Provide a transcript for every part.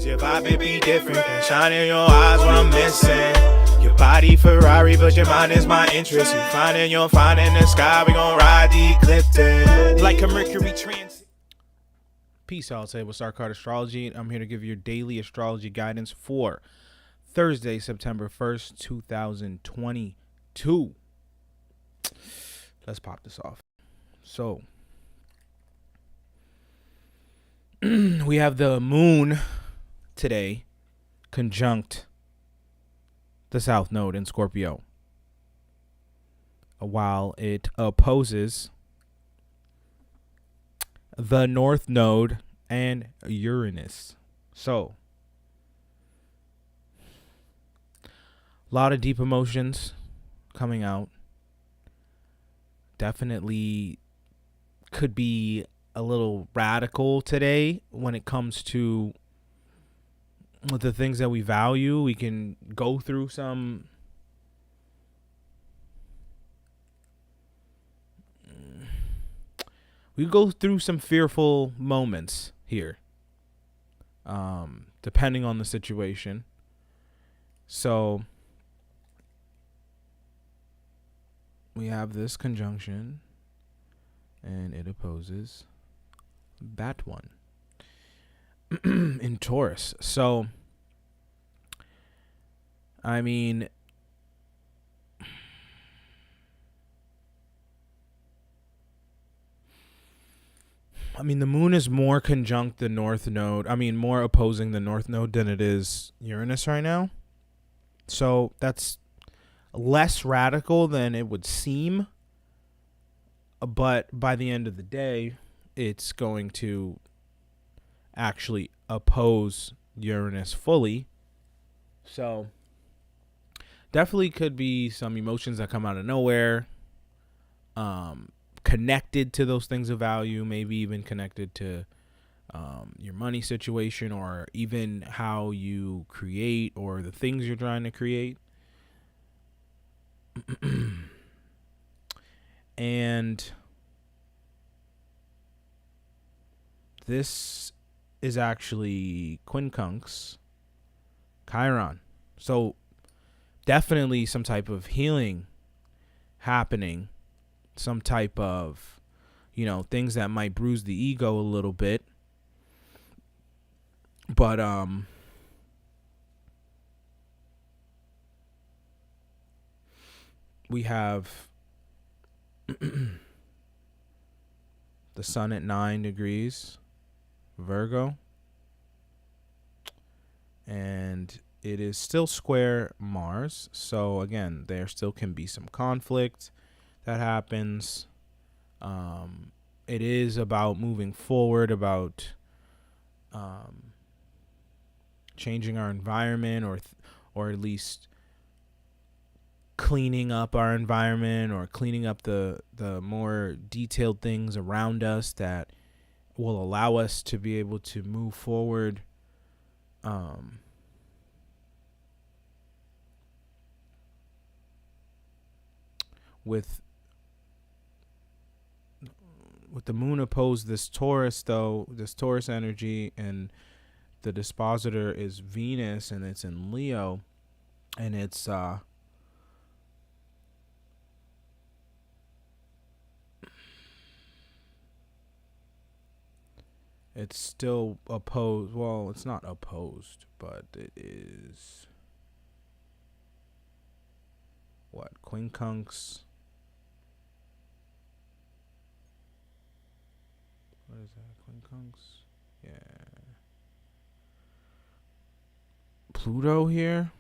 Cause your vibe it be different. That shine in your eyes what I'm missing. Your body Ferrari, but your mind is my interest. You finding your find in the sky, we gon' ride the ecliptic like a Mercury transit. Peace out, say what's our card astrology. I'm here to give you your daily astrology guidance for Thursday, September 1st, 2022. Let's pop this off. So, we have the moon today conjunct the South Node in Scorpio, while it opposes the North Node and Uranus. So, a lot of deep emotions coming out. Definitely could be a little radical today when it comes to the things that we value. We can go through some fearful moments here, depending on the situation. So we have this conjunction, and it opposes that one in Taurus. So, I mean, the moon is more conjunct the North Node. More opposing the North Node than it is Uranus right now. So that's less radical than it would seem. But by the end of the day, it's going to actually oppose Uranus fully. So definitely could be some emotions that come out of nowhere, connected to those things of value, maybe even connected to your money situation, or even how you create or the things you're trying to create. And this is actually quincunx Chiron. So definitely some type of healing happening, some type of, things that might bruise the ego a little bit. But we have the sun at 9 degrees Virgo, and it is still square Mars. So again, there still can be some conflict that happens. It is about moving forward, about changing our environment, or at least cleaning up our environment, or cleaning up the more detailed things around us that will allow us to be able to move forward with the moon opposed this Taurus energy, and the dispositor is Venus, and it's in Leo, and it's still opposed. Well, it's not opposed, but it is quincunx. What is that? Quincunx? Yeah. Pluto here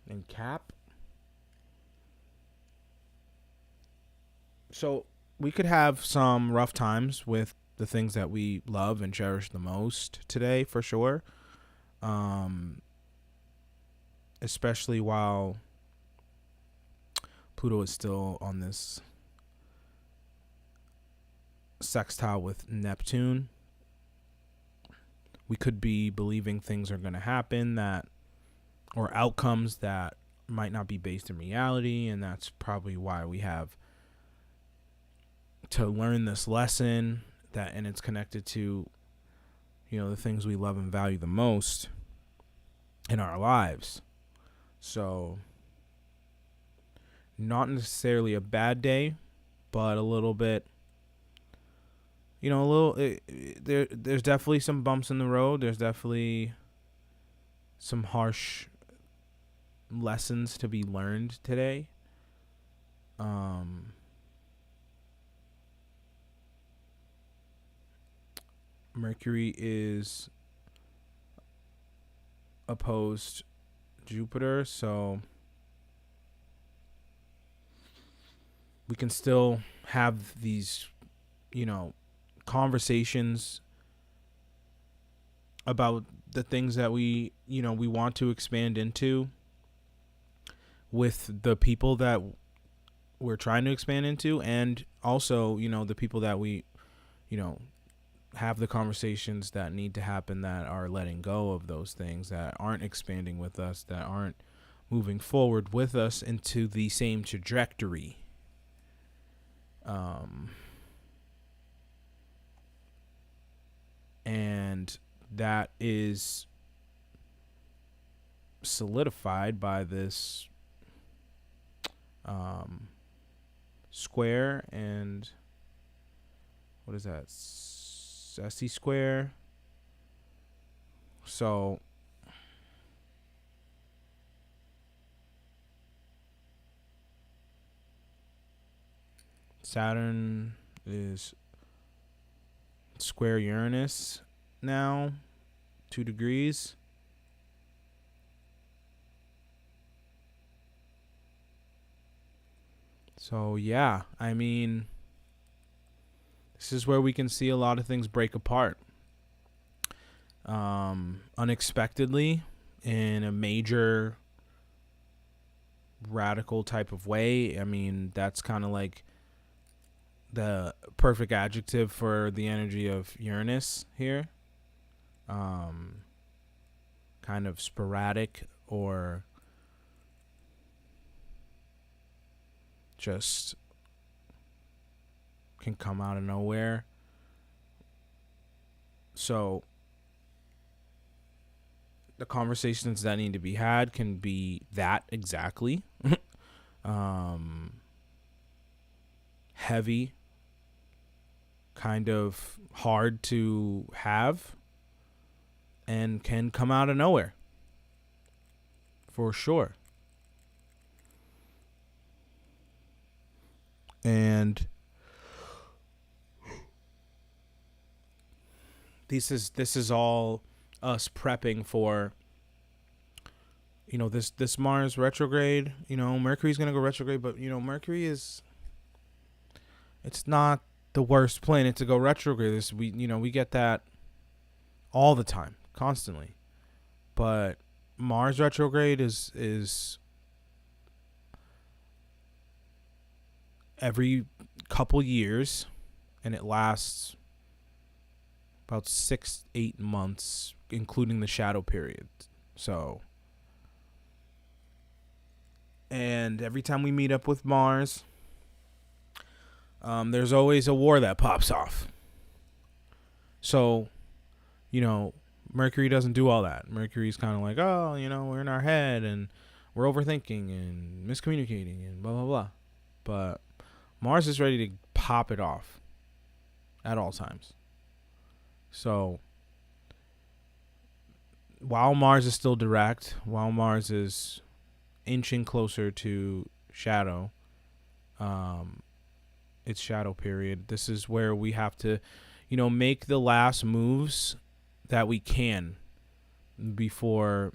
in Cap. So we could have some rough times with the things that we love and cherish the most today, for sure. Especially while Pluto is still on this sextile with Neptune. We could be believing things are going to happen or outcomes that might not be based in reality, and that's probably why we have to learn this lesson, and it's connected to, the things we love and value the most. in our lives. So not necessarily a bad day, but a little bit, there's definitely some bumps in the road. There's definitely some harsh lessons to be learned today. Mercury is opposed Jupiter, so we can still have these, conversations about the things that we want to expand into with the people that we're trying to expand into, and also, the people that we, have the conversations that need to happen, that are letting go of those things, that aren't expanding with us, that aren't moving forward with us into the same trajectory. And that is solidified by this square, and what is that? SC square. So Saturn is square Uranus now, 2 degrees. So yeah, I mean, this is where we can see a lot of things break apart. Unexpectedly, in a major radical type of way. I mean, that's kind of like the perfect adjective for the energy of Uranus here. Kind of sporadic, or just can come out of nowhere. So the conversations that need to be had can be that exactly. Heavy, kind of hard to have, and can come out of nowhere, for sure. And this is all us prepping for, this Mars retrograde. Mercury's gonna go retrograde, but Mercury it's not the worst planet to go retrograde. We get that all the time, constantly. But Mars retrograde is every couple years, and it lasts about 6-8 months, including the shadow period. So, and every time we meet up with Mars, there's always a war that pops off. So, Mercury doesn't do all that. Mercury's kind of like, oh, we're in our head and we're overthinking and miscommunicating and blah, blah, blah. But Mars is ready to pop it off at all times. So while Mars is still direct, while Mars is inching closer to shadow, its shadow period, this is where we have to, make the last moves that we can before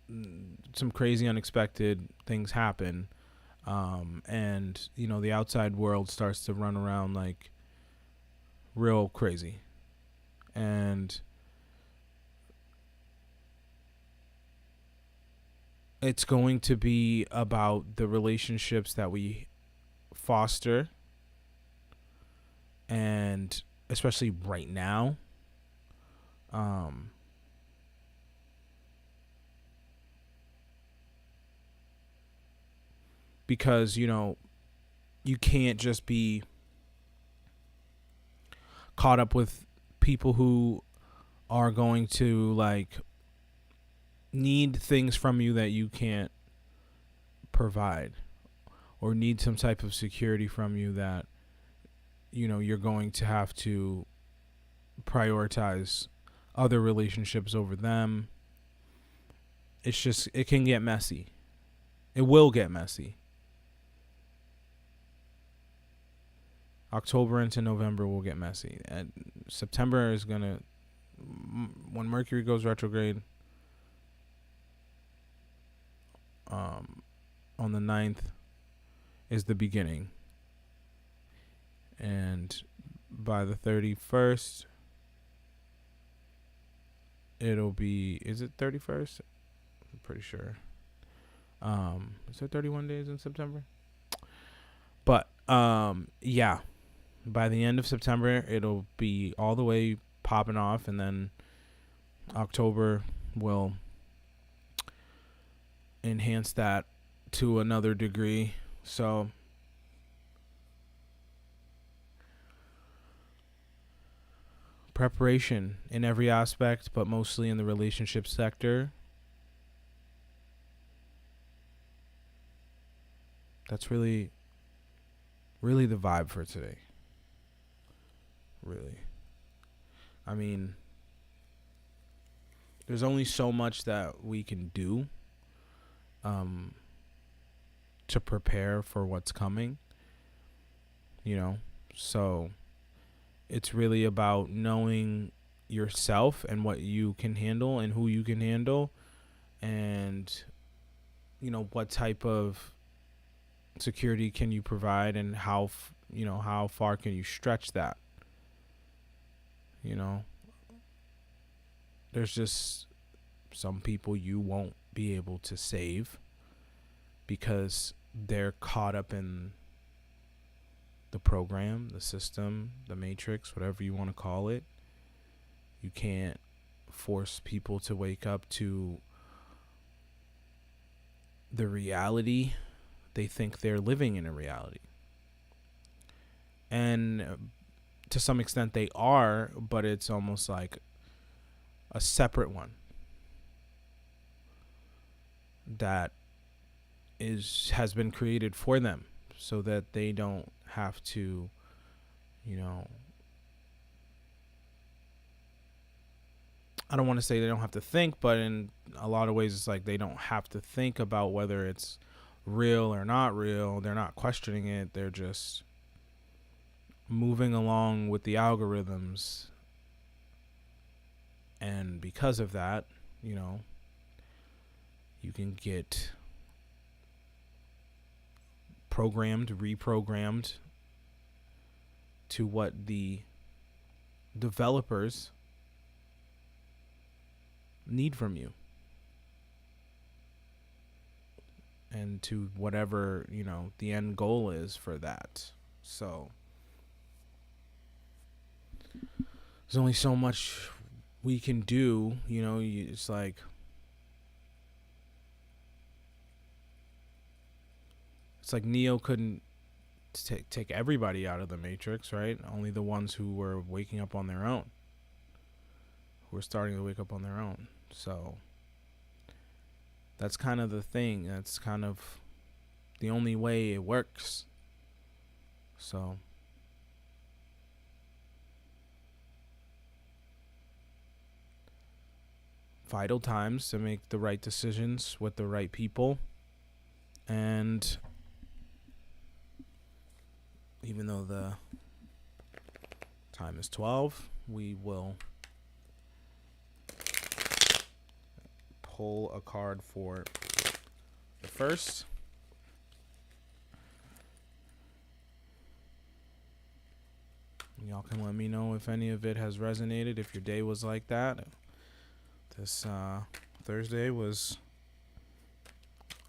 some crazy unexpected things happen. And, the outside world starts to run around like real crazy. And it's going to be about the relationships that we foster, and especially right now, because you can't just be caught up with people who are going to need things from you that you can't provide, or need some type of security from you that, you know, you're going to have to prioritize other relationships over them. It's just, it can get messy. It will get messy. October into November will get messy. And September is going to, when Mercury goes retrograde on the 9th, is the beginning. And by the 31st, it'll be, is it 31st? I'm pretty sure. Is there 31 days in September? But, yeah. By the end of September, it'll be all the way popping off, and then October will enhance that to another degree. So preparation in every aspect, but mostly in the relationship sector. That's really the vibe for today. Really. I mean, there's only so much that we can do to prepare for what's coming, you know. So it's really about knowing yourself and what you can handle and who you can handle, and, you know, what type of security can you provide, and how far can you stretch that. You know, there's just some people you won't be able to save because they're caught up in the program, the system, the matrix, whatever you want to call it. You can't force people to wake up to the reality. They think they're living in a reality. And to some extent they are, but it's almost like a separate one that has been created for them, so that they don't have to, you know, I don't want to say they don't have to think, but in a lot of ways it's like they don't have to think about whether it's real or not real. They're not questioning it. They're just moving along with the algorithms. And because of that, you know, you can get reprogrammed to what the developers need from you, and to whatever, you know, the end goal is for that. So there's only so much we can do, you know. It's like, Neo couldn't take everybody out of the matrix, right? Only the ones who were waking up on their own, who were starting to wake up on their own. So that's kind of the thing. That's kind of the only way it works. So vital times to make the right decisions with the right people. And even though the time is 12, we will pull a card for the first. Y'all can let me know if any of it has resonated, if your day was like that. This Thursday was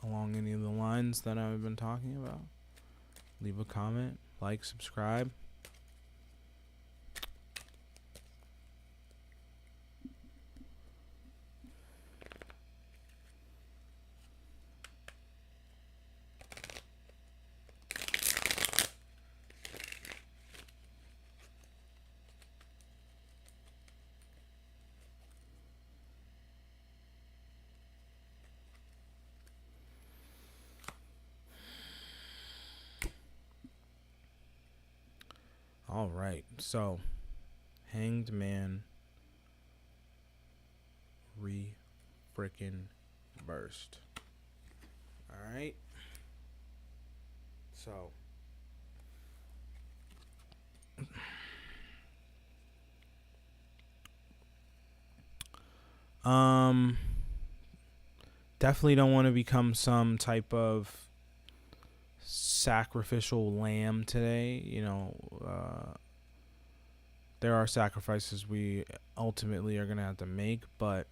along any of the lines that I've been talking about. Leave a comment, like, subscribe. All right. So, Hanged Man frickin' burst. All right. So, definitely don't want to become some type of sacrificial lamb today. There are sacrifices we ultimately are going to have to make, but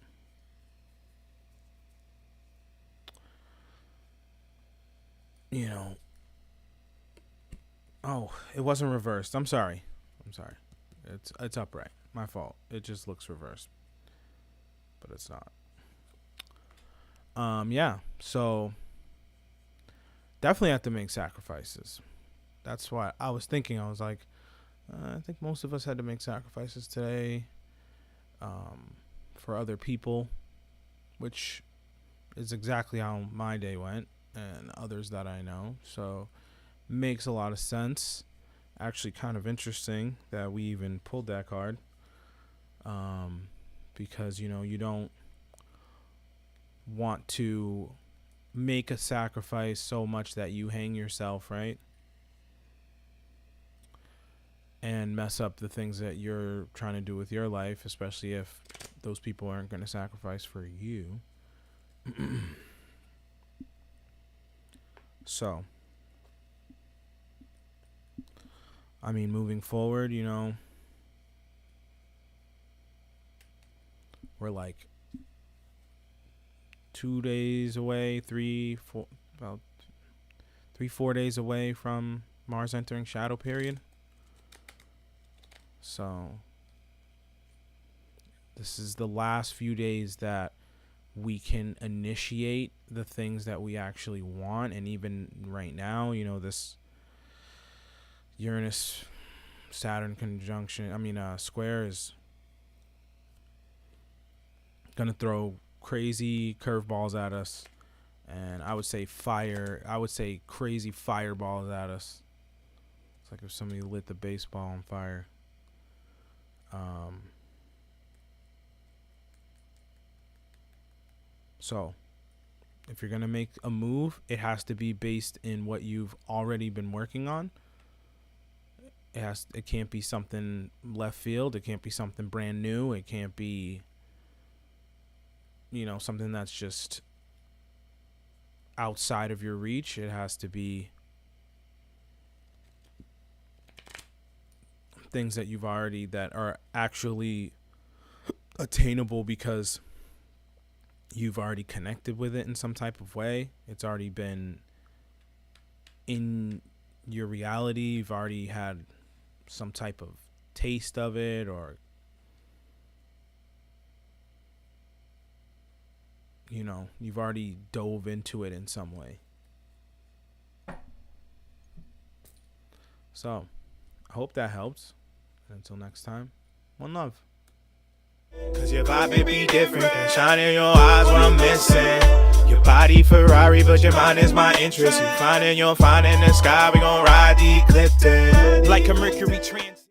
oh, it wasn't reversed. I'm sorry. It's upright. My fault. It just looks reversed, but it's not. Yeah. So definitely have to make sacrifices. That's why I was thinking. I was like, I think most of us had to make sacrifices today, for other people, which is exactly how my day went, and others that I know. So makes a lot of sense. Actually kind of interesting that we even pulled that card, because you don't want to make a sacrifice so much that you hang yourself, right, and mess up the things that you're trying to do with your life, especially if those people aren't going to sacrifice for you. So, I mean, moving forward, we're like 2 days away, 4 days away from Mars entering shadow period. So this is the last few days that we can initiate the things that we actually want. And even right now, this Uranus Saturn square is gonna throw crazy curveballs at us, and I would say crazy fireballs at us. It's like if somebody lit the baseball on fire. So if you're gonna make a move, it has to be based in what you've already been working on. It can't be something left field. It can't be something brand new. It can't be, something that's just outside of your reach. It has to be things that that are actually attainable because you've already connected with it in some type of way. It's already been in your reality. You've already had some type of taste of it, or you've already dove into it in some way. So I hope that helps. And until next time, one love. Cause your vibe it be different than shining in your eyes when I'm missing. Your body Ferrari, but your mind is my interest. You finding the sky, we gon' ride the eclipse like a Mercury trans.